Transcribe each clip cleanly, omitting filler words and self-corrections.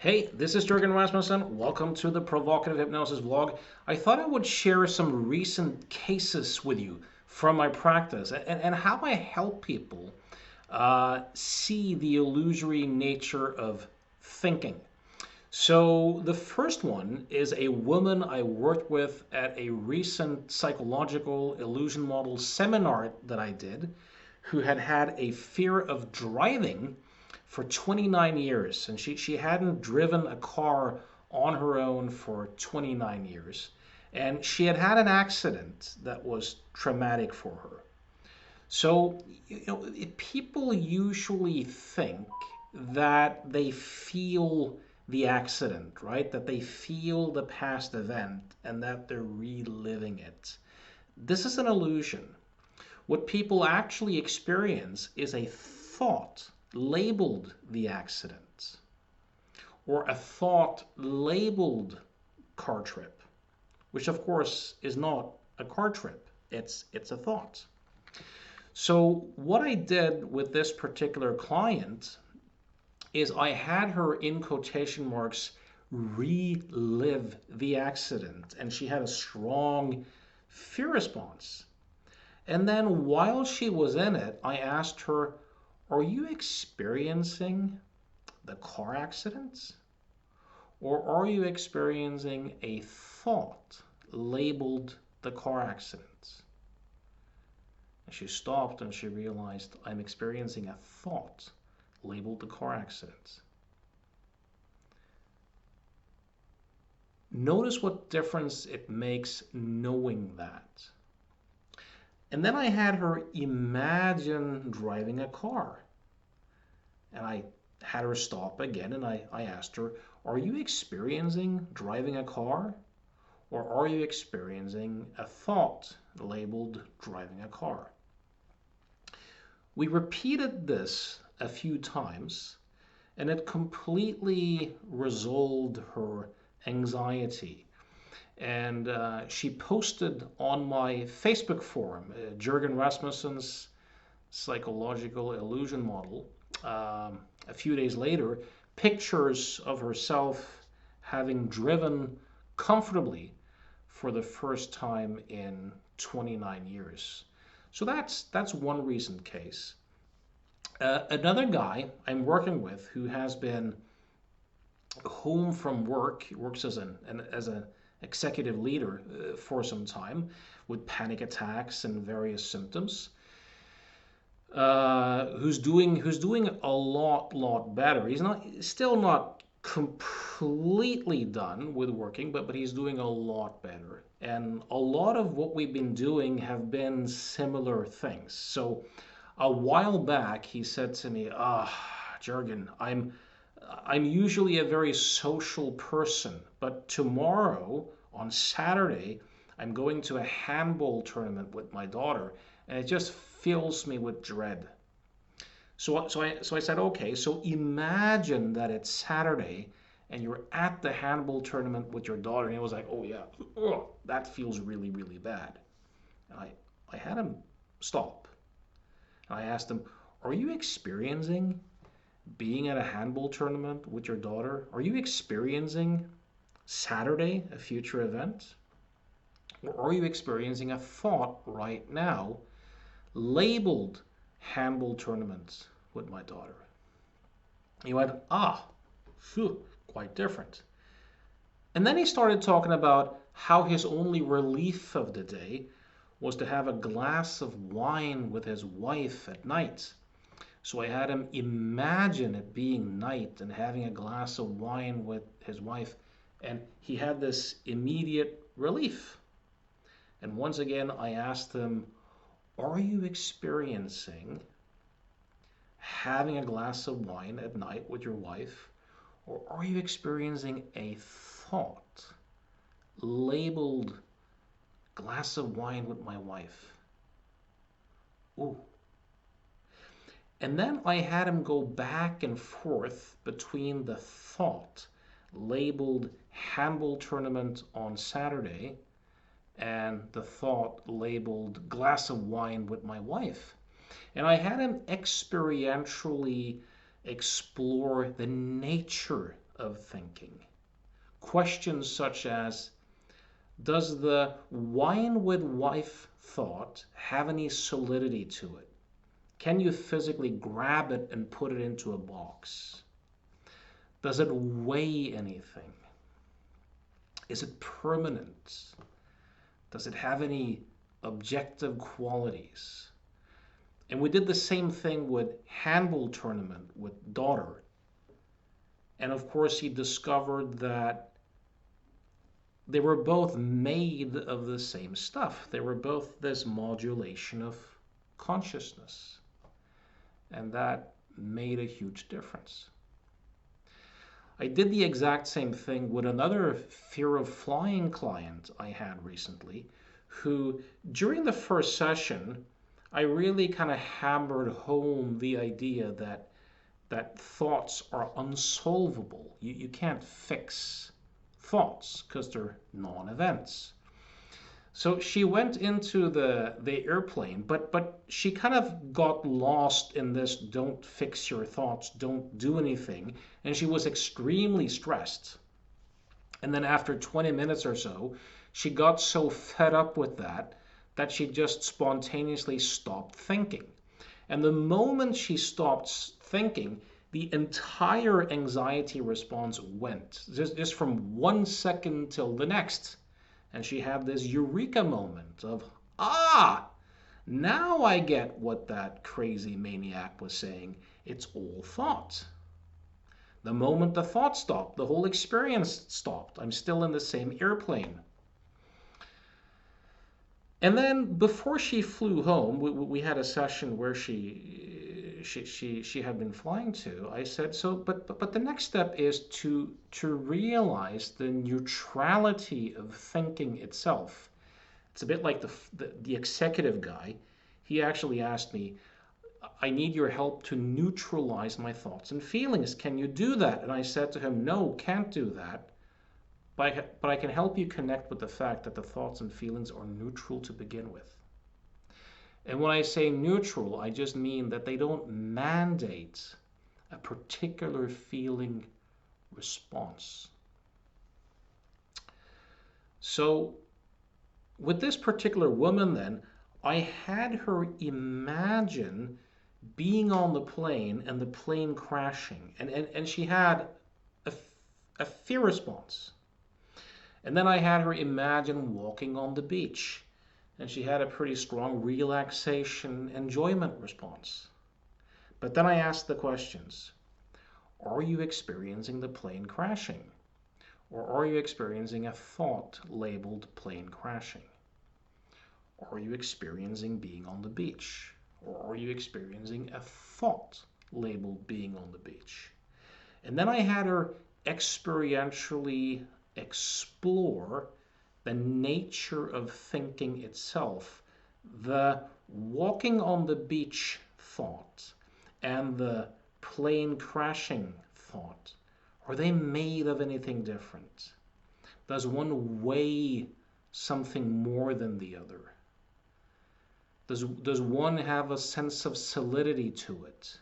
Hey, this is Jürgen Rasmussen. Welcome to the Provocative Hypnosis vlog. I thought I would share some recent cases with you from my practice and how I help people see the illusory nature of thinking. So, the first one is a woman I worked with at a recent psychological illusion model seminar that I did who had had a fear of driving for 29 years. And she hadn't driven a car on her own for 29 years. And she had had an accident that was traumatic for her. So, people usually think that they feel the accident, right? That they feel the past event and that they're reliving it. This is an illusion. What people actually experience is a thought labeled the accident or a thought labeled car trip, which of course is not a car trip. It's a thought. So what I did with this particular client is I had her in quotation marks relive the accident, and she had a strong fear response. And then while she was in it, I asked her, "Are you experiencing the car accident? Or are you experiencing a thought labeled the car accident?" And she stopped and she realized, I'm experiencing a thought labeled the car accident. Notice what difference it makes knowing that. And then I had her imagine driving a car. And I had her stop again and I asked her, are you experiencing driving a car? Or are you experiencing a thought labeled driving a car? We repeated this a few times and it completely resolved her anxiety. And she posted on my Facebook forum, Jürgen Rasmussen's psychological illusion model, a few days later, pictures of herself having driven comfortably for the first time in 29 years. So that's one recent case. Another guy I'm working with who has been home from work, he works as an executive leader for some time with panic attacks and various symptoms. Who's doing a lot better. He's not still not completely done with working, but he's doing a lot better. And a lot of what we've been doing have been similar things. So a while back, he said to me, Jürgen, I'm usually a very social person, but tomorrow on Saturday, I'm going to a handball tournament with my daughter, and it just fills me with dread. So I said, okay, so imagine that it's Saturday and you're at the handball tournament with your daughter, and he was like, oh yeah, oh, that feels really, really bad. And I had him stop. And I asked him, are you experiencing being at a handball tournament with your daughter? Are you experiencing Saturday, a future event? Or are you experiencing a thought right now labeled handball tournaments with my daughter? He went, phew, quite different. And then he started talking about how his only relief of the day was to have a glass of wine with his wife at night. So I had him imagine it being night and having a glass of wine with his wife, and he had this immediate relief. And once again, I asked him, are you experiencing having a glass of wine at night with your wife, or are you experiencing a thought labeled glass of wine with my wife? Ooh. And then I had him go back and forth between the thought labeled handball tournament on Saturday and the thought labeled glass of wine with my wife. And I had him experientially explore the nature of thinking. Questions such as, does the wine with wife thought have any solidity to it? Can you physically grab it and put it into a box? Does it weigh anything? Is it permanent? Does it have any objective qualities? And we did the same thing with handball tournament with daughter. And of course, he discovered that they were both made of the same stuff. They were both this modulation of consciousness. And that made a huge difference. I did the exact same thing with another fear of flying client I had recently, who during the first session, I really kind of hammered home the idea that thoughts are unsolvable. You can't fix thoughts because they're non-events. So she went into the airplane, but she kind of got lost in this don't fix your thoughts, don't do anything, and she was extremely stressed. And then after 20 minutes or so, she got so fed up with that she just spontaneously stopped thinking. And the moment she stopped thinking, the entire anxiety response went, just from 1 second till the next. And she had this eureka moment of, now I get what that crazy maniac was saying. It's all thought. The moment the thought stopped, the whole experience stopped. I'm still in the same airplane. And then before she flew home, we had a session where she had been flying to. I said, so, but the next step is to realize the neutrality of thinking itself. It's a bit like the executive guy. He actually asked me, I need your help to neutralize my thoughts and feelings. Can you do that? And I said to him, no, can't do that. But I can help you connect with the fact that the thoughts and feelings are neutral to begin with. And when I say neutral, I just mean that they don't mandate a particular feeling response. So with this particular woman then, I had her imagine being on the plane and the plane crashing. And she had a fear response. And then I had her imagine walking on the beach. And she had a pretty strong relaxation, enjoyment response. But then I asked the questions. Are you experiencing the plane crashing? Or are you experiencing a thought labeled plane crashing? Are you experiencing being on the beach? Or are you experiencing a thought labeled being on the beach? And then I had her experientially explore the nature of thinking itself, the walking on the beach thought and the plane crashing thought. Are they made of anything different? Does one weigh something more than the other? Does one have a sense of solidity to it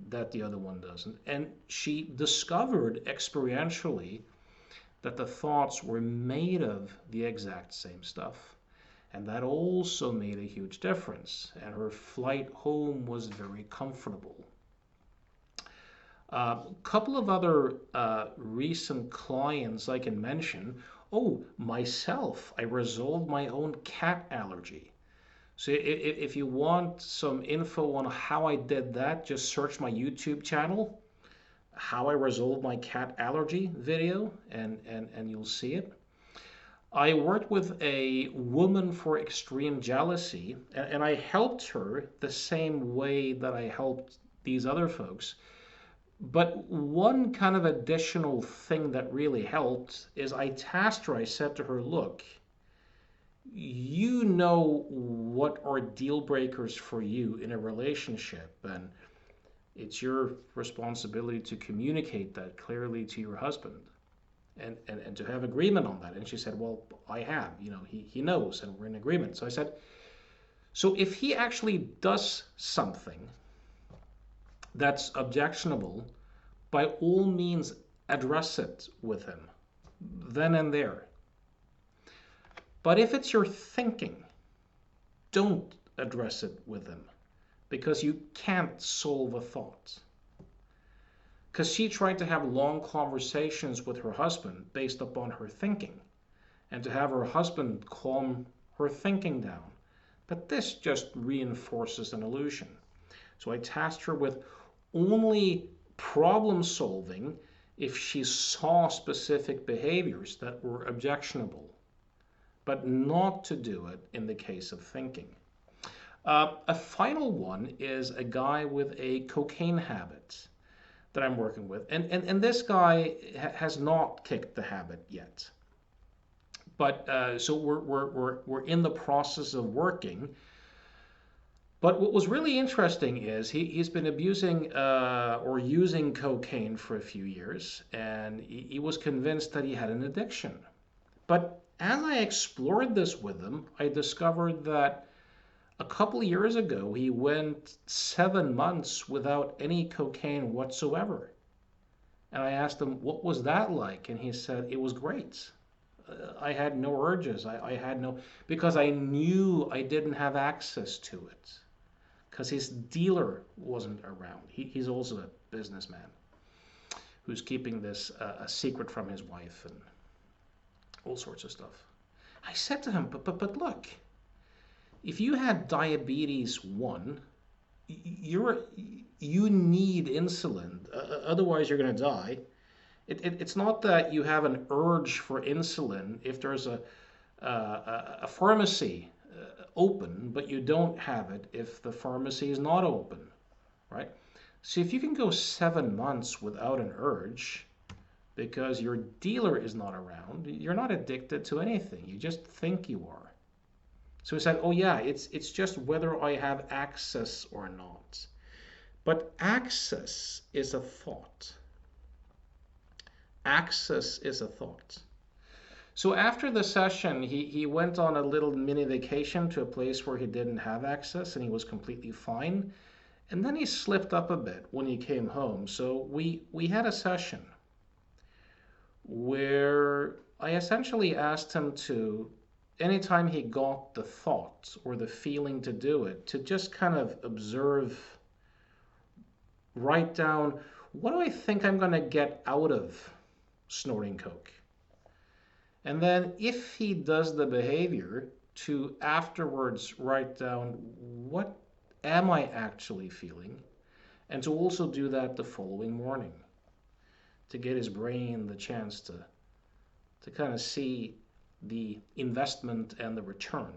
that the other one doesn't? And she discovered experientially that the thoughts were made of the exact same stuff. And that also made a huge difference. And her flight home was very comfortable. A couple of other recent clients I can mention. Oh, myself, I resolved my own cat allergy. So if you want some info on how I did that, just search my YouTube channel, how I resolved my cat allergy video, and you'll see it. I worked with a woman for extreme jealousy, and I helped her the same way that I helped these other folks. But one kind of additional thing that really helped is I tasked her, I said to her, look, you know what are deal breakers for you in a relationship, and it's your responsibility to communicate that clearly to your husband and to have agreement on that. And she said, well, I have, he knows and we're in agreement. So I said, so if he actually does something that's objectionable, by all means address it with him then and there. But if it's your thinking, don't address it with him, because you can't solve a thought. Because she tried to have long conversations with her husband based upon her thinking, and to have her husband calm her thinking down. But this just reinforces an illusion. So I tasked her with only problem solving if she saw specific behaviors that were objectionable, but not to do it in the case of thinking. A final one is a guy with a cocaine habit that I'm working with. And this guy has not kicked the habit yet. But so we're in the process of working. But what was really interesting is he's been abusing or using cocaine for a few years, and he was convinced that he had an addiction. But as I explored this with him, I discovered that a couple of years ago he went 7 months without any cocaine whatsoever. And I asked him, what was that like? And he said, it was great. I had no urges. I had no, because I knew I didn't have access to it. Because his dealer wasn't around. He's also a businessman who's keeping this a secret from his wife and all sorts of stuff. I said to him, but look, if you had diabetes 1, you need insulin, otherwise you're going to die. It's not that you have an urge for insulin if there's a pharmacy open, but you don't have it if the pharmacy is not open, right? So if you can go 7 months without an urge because your dealer is not around, you're not addicted to anything. You just think you are. So he said, oh yeah, it's just whether I have access or not. But access is a thought. Access is a thought. So after the session, he went on a little mini vacation to a place where he didn't have access, and he was completely fine. And then he slipped up a bit when he came home. So we had a session where I essentially asked him to, anytime he got the thought or the feeling to do it, to just kind of observe, write down, what do I think I'm going to get out of snorting coke? And then if he does the behavior, to afterwards write down, what am I actually feeling? And to also do that the following morning, to get his brain the chance to kind of see the investment and the return.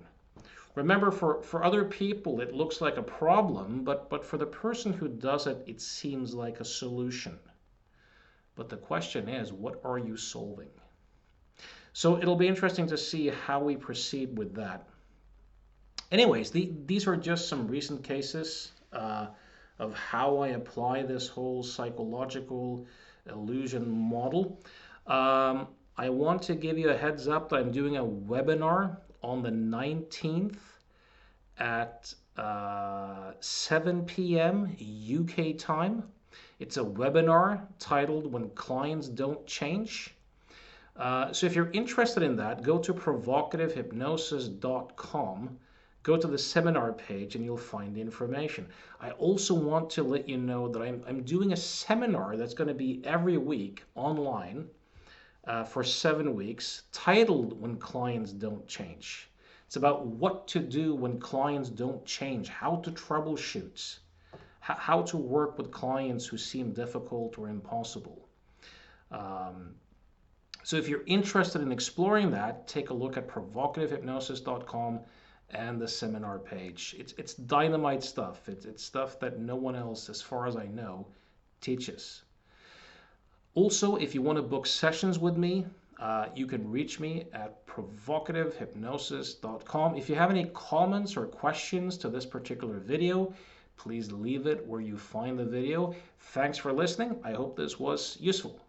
Remember, for other people, it looks like a problem, but for the person who does it, it seems like a solution. But the question is, what are you solving? So it'll be interesting to see how we proceed with that. Anyways, these are just some recent cases of how I apply this whole psychological illusion model. I want to give you a heads up that I'm doing a webinar on the 19th at 7 p.m. UK time. It's a webinar titled When Clients Don't Change. So if you're interested in that, go to provocativehypnosis.com, go to the seminar page, and you'll find the information. I also want to let you know that I'm doing a seminar that's going to be every week online for 7 weeks, titled When Clients Don't Change. It's about what to do when clients don't change, how to troubleshoot, how to work with clients who seem difficult or impossible. So if you're interested in exploring that, take a look at provocativehypnosis.com and the seminar page. It's dynamite stuff. It's stuff that no one else, as far as I know, teaches. Also, if you want to book sessions with me, you can reach me at provocativehypnosis.com. If you have any comments or questions to this particular video, please leave it where you find the video. Thanks for listening. I hope this was useful.